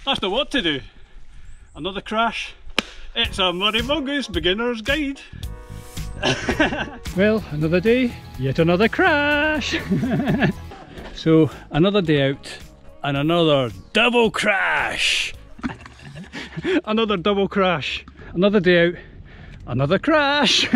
That's not what to do. Another crash. It's a Muddy Mongoose beginner's guide. Well, another day, yet another crash. So another day out and another double crash. Another double crash. Another day out, another crash.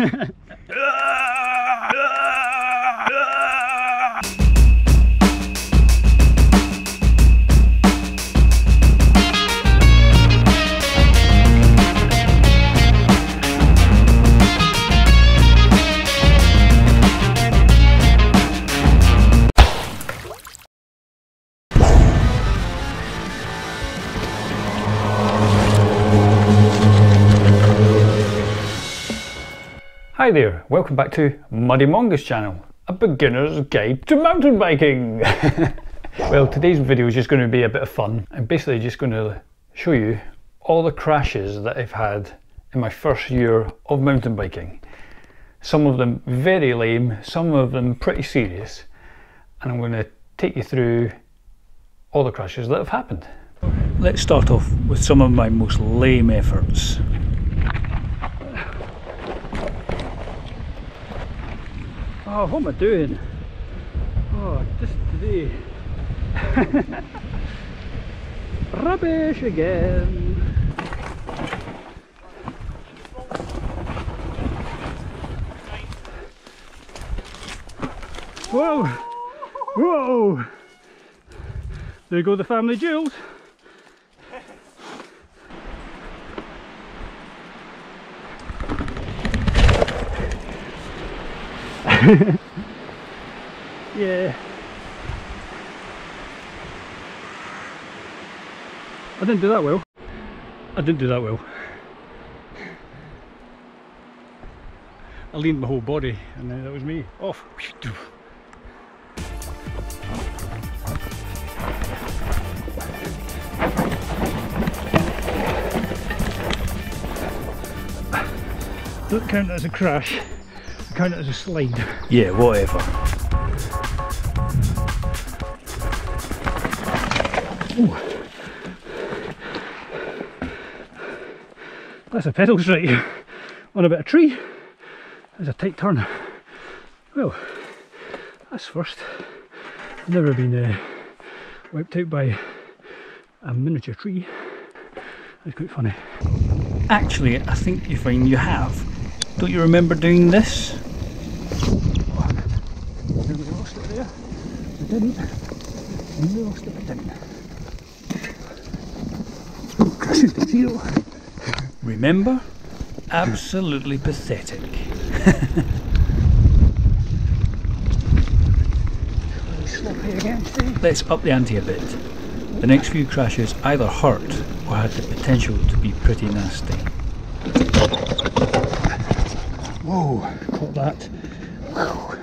Hi there, welcome back to Muddy Mongoose channel, a beginner's guide to mountain biking. Well, today's video is just going to be a bit of fun. I'm basically just going to show you all the crashes that I've had in my first year of mountain biking. Some of them very lame, some of them pretty serious, and I'm going to take you through all the crashes that have happened. Let's start off with some of my most lame efforts. Oh, what am I doing? Oh, just today. Rubbish again. Whoa! Whoa! There go the family jewels. Yeah. I didn't do that well. I didn't do that well. I leaned my whole body and then that was me. Off. Don't count it as a crash. Count it as a slide. Yeah, whatever. Ooh. That's a pedal strike on a bit of tree. That's a tight turn. Well, that's first. I've never been wiped out by a miniature tree. That's quite funny. Actually, I think you find you have. Don't you remember doing this? I nearly lost it there. I didn't. I nearly lost it, but didn't. Oh, crashes to zero. Remember? Absolutely pathetic. Let's up the ante a bit. The next few crashes either hurt or had the potential to be pretty nasty. Whoa, caught that. Whew.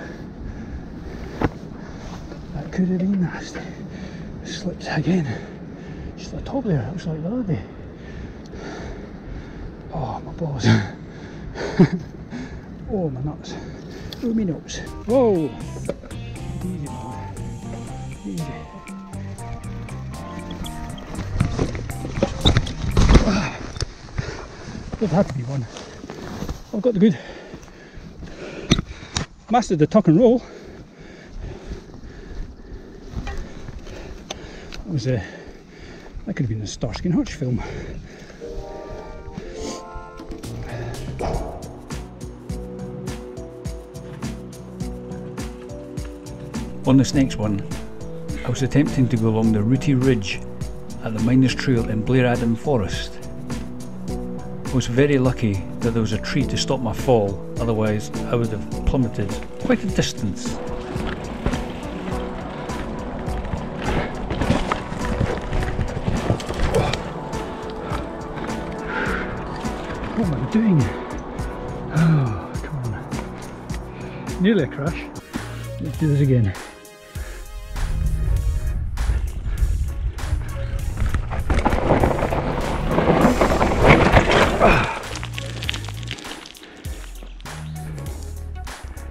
That could have been nasty. Slipped again. Just at the top there, it was like the other day. Oh, my balls. Oh, my nuts. Oh, my nuts. Whoa! Easy, man. Easy. There had to be one. I've got the good. Mastered the tuck and roll. That was that could have been a Starsky and Hutch film. On this next one, I was attempting to go along the Rooty Ridge at the Miners Trail in Blair Adam Forest. I was very lucky that there was a tree to stop my fall, otherwise I would have plummeted quite a distance. What am I doing? Oh, come on. Nearly a crash. Let's do this again.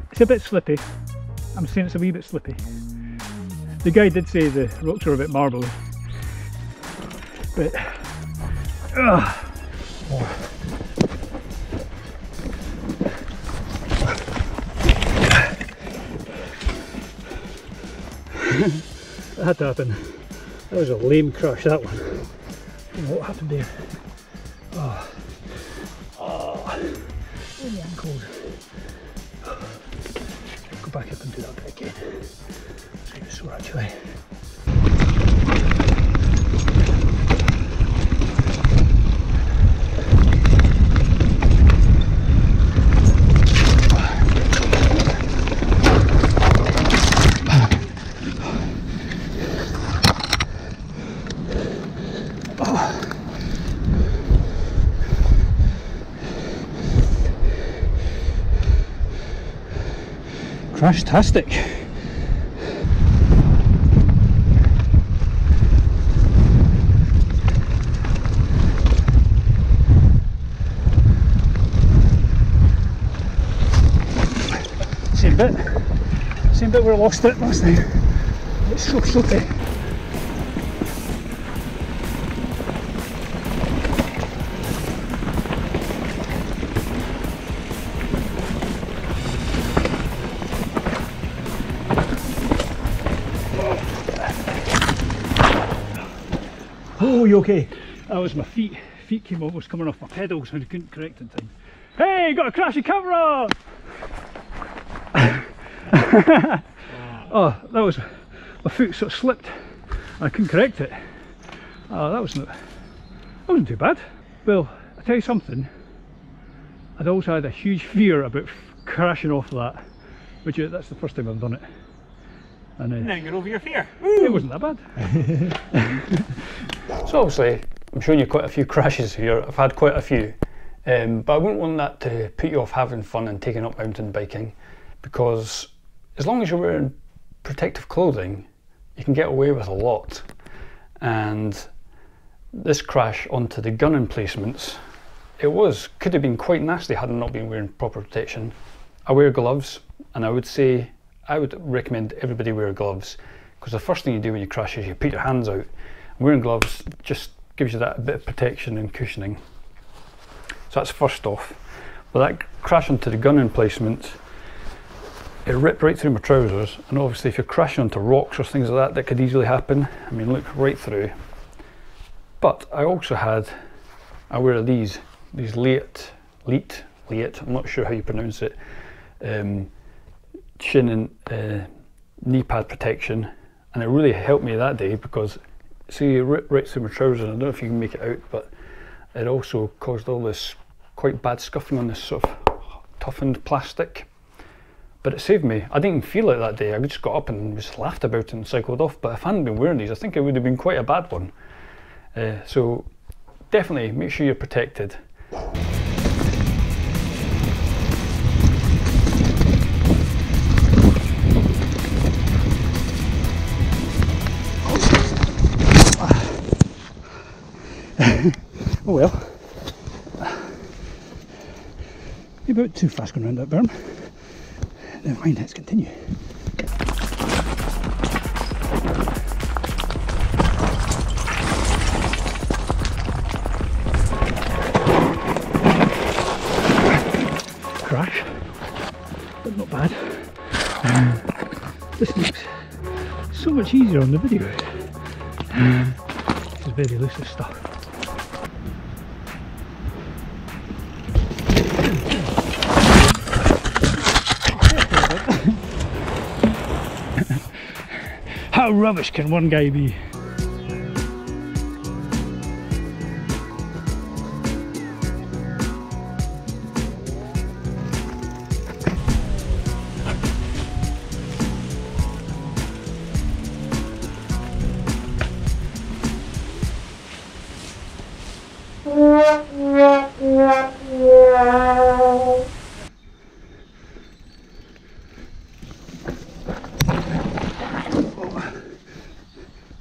It's a bit slippy. I'm saying it's a wee bit slippy. The guy did say the rocks are a bit marbly. Right. More. That had to happen. That was a lame crash, that one. I don't know what happened there. Oh, oh my ankles. Go back up and do that bit again. See if it's sore actually. Crash-tastic. Same bit where I lost it last time. It's so slippery. Oh, you okay? That was my feet. Feet came almost coming off my pedals and I couldn't correct in time. Hey, got a crashy camera! Oh, that was, my foot sort of slipped. I couldn't correct it. Oh, that wasn't too bad. Well, I tell you something. I'd also had a huge fear about crashing off that, which that's the first time I've done it. And now you're over your fear. It wasn't that bad. So obviously, I'm showing you quite a few crashes here. I've had quite a few, but I wouldn't want that to put you off having fun and taking up mountain biking, because as long as you're wearing protective clothing, you can get away with a lot. And this crash onto the gun emplacements, could have been quite nasty had I not been wearing proper protection. I wear gloves, and I would recommend everybody wear gloves, because the first thing you do when you crash is you put your hands out. Wearing gloves just gives you that bit of protection and cushioning. So that's first off. Well, that crash onto the gun emplacement, it ripped right through my trousers, and obviously if you're crashing onto rocks or things like that, that could easily happen. I mean, look, right through. But I also I wear these Leat, I'm not sure how you pronounce it, shin and knee pad protection, and it really helped me that day, because see, it ripped right through my trousers. I don't know if you can make it out, but it also caused all this quite bad scuffing on this sort of toughened plastic. But it saved me. I didn't even feel it that day. I just got up and just laughed about it and cycled off. But if I hadn't been wearing these, I think it would have been quite a bad one. So definitely make sure you're protected. Oh well. You're about too fast going around that berm. Never mind, let's continue. Crash, but not bad. This looks so much easier on the video. It's very elusive stuff. How rubbish can one guy be?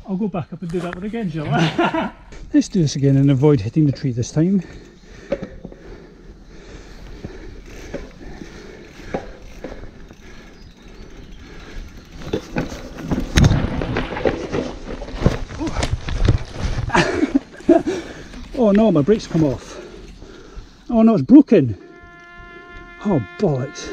I'll go back up and do that one again, shall I? Let's do this again and avoid hitting the tree this time. Oh no, my brakes come off. Oh no, it's broken. Oh bollocks.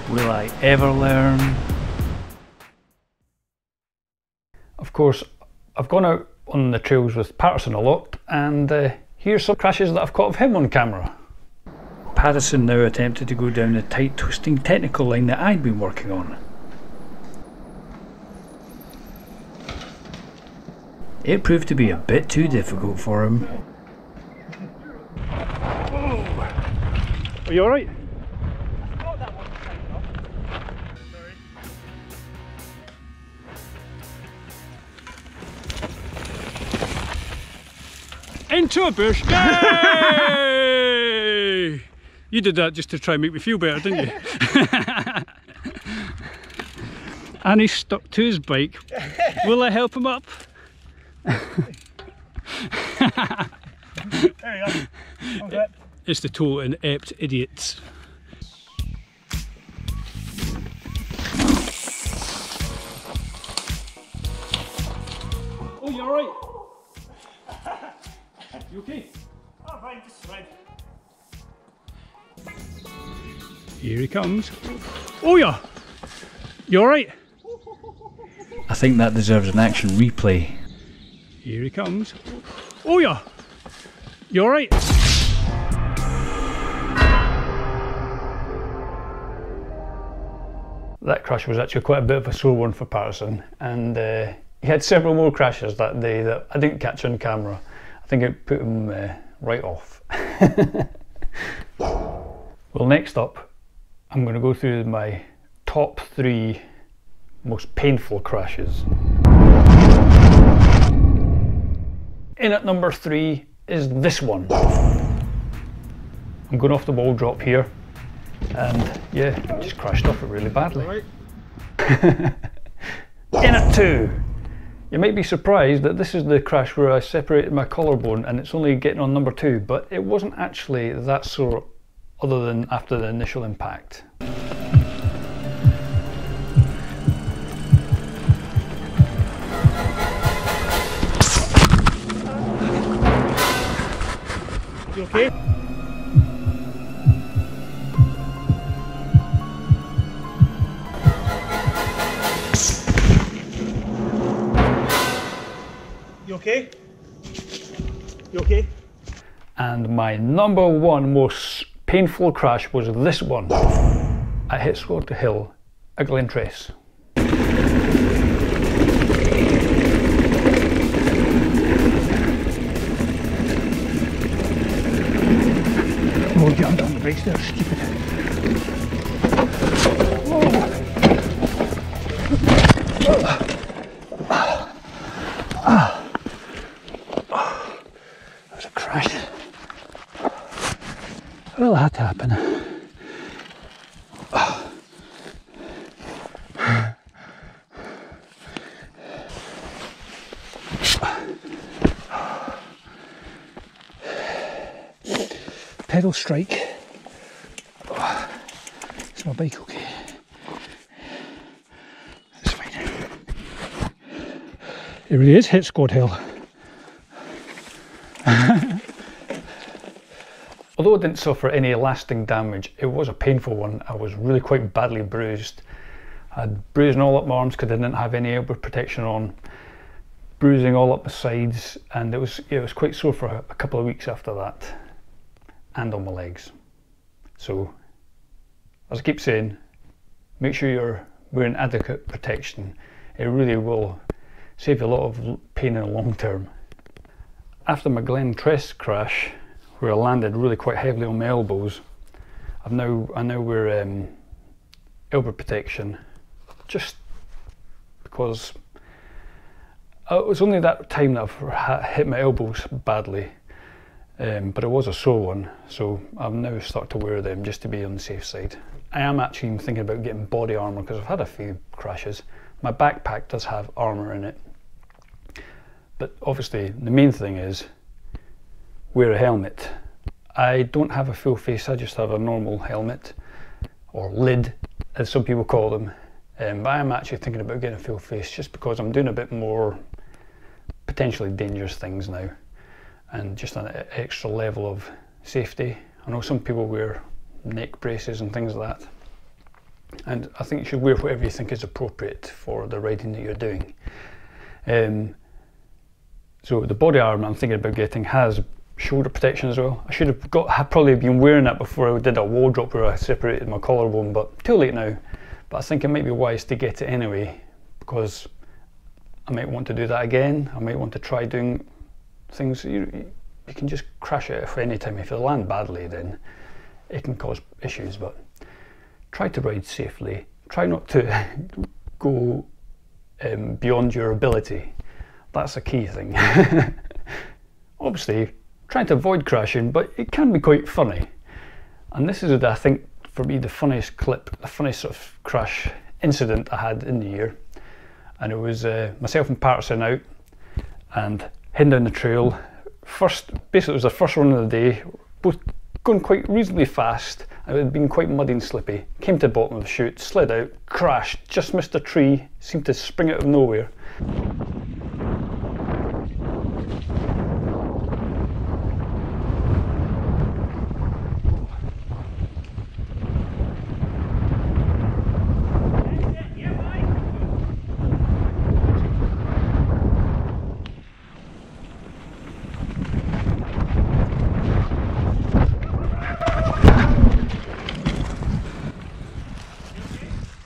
Will I ever learn? Of course, I've gone out on the trails with Patterson a lot, and here's some crashes that I've caught of him on camera. Patterson now attempted to go down the tight twisting technical line that I'd been working on. It proved to be a bit too difficult for him. Are you alright? Into a bush! Yay! You did that just to try and make me feel better, didn't you? And he's stuck to his bike. Will I help him up? There you go. Okay. It's the total inept idiots. Oh, you alright? You okay? Oh, fine, just fine. Here he comes. Oh yeah! You alright? I think that deserves an action replay. Here he comes. Oh yeah! You alright? That crash was actually quite a bit of a sore one for Patterson, and he had several more crashes that day that I didn't catch on camera. I think it put him right off. Well, next up, I'm going to go through my top 3 most painful crashes. In at number 3 is this one. I'm going off the wall drop here, and yeah, just crashed off it really badly. Right. In at 2, you might be surprised that this is the crash where I separated my collarbone and it's only getting on number 2, but it wasn't actually that sore other than after the initial impact. You okay? You okay? You okay? And my number 1 most painful crash was this one. I hit Scott Hill at Glentrace. Oh, jumped on the brakes there, stupid. That was a crash. Well, that had to happen. Pedal strike. Is my bike okay? That's fine. It really is hit Squad Hill. Although I didn't suffer any lasting damage, it was a painful one. I was really quite badly bruised. I had bruising all up my arms because I didn't have any elbow protection on, bruising all up my sides, and it was quite sore for a couple of weeks after that, and on my legs. So, as I keep saying, make sure you're wearing adequate protection. It really will save you a lot of pain in the long term. After my Glentrace crash, where I landed really quite heavily on my elbows, I now wear elbow protection, just because it was only that time that I've hit my elbows badly, but it was a sore one, so I've now started to wear them just to be on the safe side. I am actually thinking about getting body armour because I've had a few crashes. My backpack does have armour in it, but obviously the main thing is wear a helmet. I don't have a full face, I just have a normal helmet, or lid as some people call them. But I am actually thinking about getting a full face just because I'm doing a bit more potentially dangerous things now, and just an extra level of safety. I know some people wear neck braces and things like that, and I think you should wear whatever you think is appropriate for the riding that you're doing. So the body armour I'm thinking about getting has shoulder protection as well. I should have probably been wearing that before I did a wall drop where I separated my collarbone, but too late now. But I think it might be wise to get it anyway, because I might want to do that again. I might want to try doing things. You can just crash it at any time. If you land badly, then it can cause issues, but try to ride safely. Try not to go beyond your ability. That's a key thing. Obviously, trying to avoid crashing, but it can be quite funny. And this is, I think, for me, the funniest clip, the funniest sort of crash incident I had in the year. And it was myself and Patterson out and heading down the trail. Basically it was the first run of the day, both going quite reasonably fast. It had been quite muddy and slippy. Came to the bottom of the chute, slid out, crashed, just missed a tree, seemed to spring out of nowhere.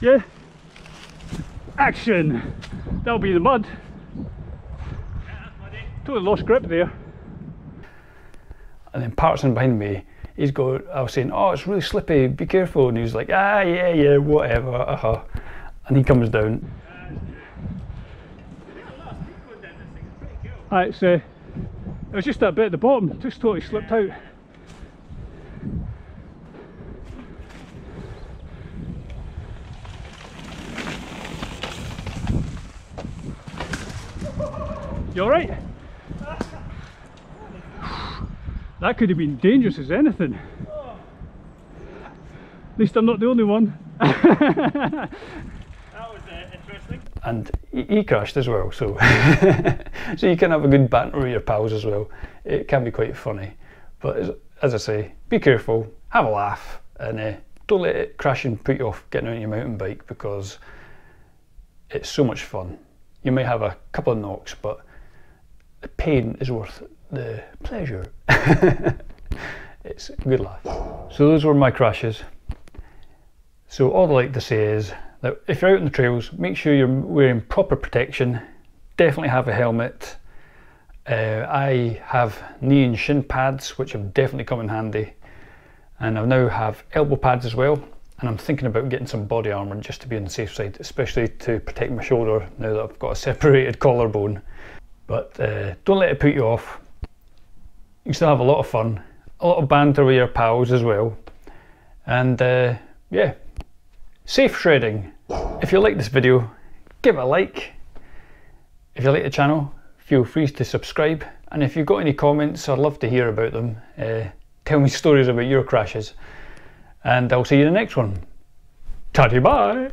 Yeah. Action! That'll be the mud. Totally lost grip there. And then Patterson behind me, I was saying, oh, it's really slippy, be careful. And he was like, ah, yeah, whatever, And he comes down. It was just that bit at the bottom, just totally slipped out. You alright? That could have been dangerous as anything. At least I'm not the only one. That was interesting. And he crashed as well, so so you can have a good banter with your pals as well. It can be quite funny, but as I say, be careful, have a laugh, and don't let it crash and put you off getting on your mountain bike, because it's so much fun. You may have a couple of knocks, but the pain is worth the pleasure. It's a good laugh. So those were my crashes. So all I like to say is that if you're out on the trails, make sure you're wearing proper protection. Definitely have a helmet. I have knee and shin pads, which have definitely come in handy. And I now have elbow pads as well. And I'm thinking about getting some body armour just to be on the safe side, especially to protect my shoulder now that I've got a separated collarbone. But don't let it put you off. You can still have a lot of fun, a lot of banter with your pals as well. And yeah, safe shredding. If you like this video, give it a like. If you like the channel, feel free to subscribe. And if you've got any comments, I'd love to hear about them. Tell me stories about your crashes. And I'll see you in the next one. Ta-ta, bye!